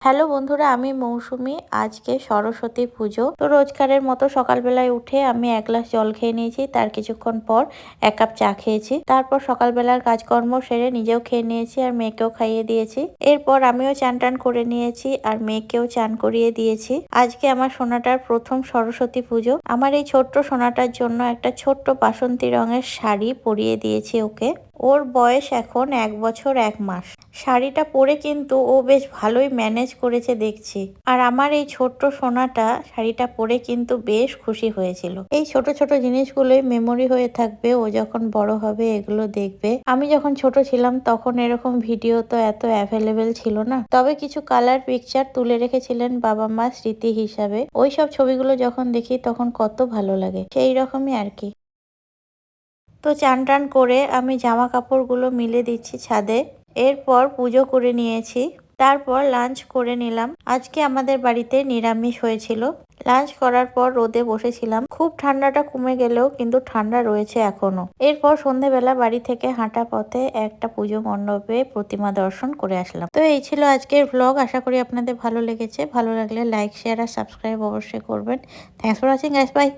Hello বন্ধুরা, আমি মৌসুমি। আজকে সরস্বতী পুজো। তো রোজকারের মতো সকালবেলায় উঠে আমি এক গ্লাস জল খেয়ে নিয়েছি। তার কিছুক্ষণ পর এক কাপ চা খেয়েছি। তারপর সকালবেলার কাজকর্ম সেরে নিজেও খেয়ে নিয়েছি আর মেয়েকেও খাইয়ে দিয়েছি। এরপর আমিও চান টান করে নিয়েছি আর মেয়েকেও চান করিয়ে দিয়েছি। আজকে আমার সোনাটার প্রথম সরস্বতী পুজো। আমার এই ছোট্ট সোনাটার জন্য একটা ছোট্ট বাসন্তী রঙের শাড়ি পরিয়ে দিয়েছি ওকে। ওর বয়স এখন 1 বছর 1 মাস। শাড়িটা পরে কিন্তু ও বেশ ভালোই ম্যানেজ করেছে দেখছি। আর আমার এই ছোট্ট সোনাটা শাড়িটা পরে কিন্তু বেশ খুশি হয়েছিল। এই ছোট ছোট জিনিসগুলোই মেমোরি হয়ে থাকবে, ও যখন বড় হবে এগুলো দেখবে। আমি যখন ছোট ছিলাম তখন এরকম ভিডিও তো এত অ্যাভেলেবেল ছিল না, তবে কিছু কালার পিকচার তুলে রেখেছিলেন বাবা মা স্মৃতি হিসাবে। ওই সব ছবিগুলো যখন দেখি তখন কত ভালো লাগে, সেই রকমই আর কি। তো চান টান করে আমি জামা কাপড়গুলো মিলে দিচ্ছি ছাদে। এরপর পুজো করে নিয়েছি। তারপর লাঞ্চ করে নিলাম। আজকে আমাদের বাড়িতে নিরামিষ হয়েছিল। লাঞ্চ করার পর রোদে বসেছিলাম। খুব ঠান্ডাটা কমে গেলেও কিন্তু ঠান্ডা রয়েছে এখনো। এরপর সন্ধেবেলা বাড়ি থেকে হাঁটা পথে একটা পুজো মণ্ডপে প্রতিমা দর্শন করে আসলাম। তো এই ছিল আজকের ভ্লগ। আশা করি আপনাদের ভালো লেগেছে। ভালো লাগলে লাইক, শেয়ার আর সাবস্ক্রাইব অবশ্যই করবেন। Thanks for watching guys, by.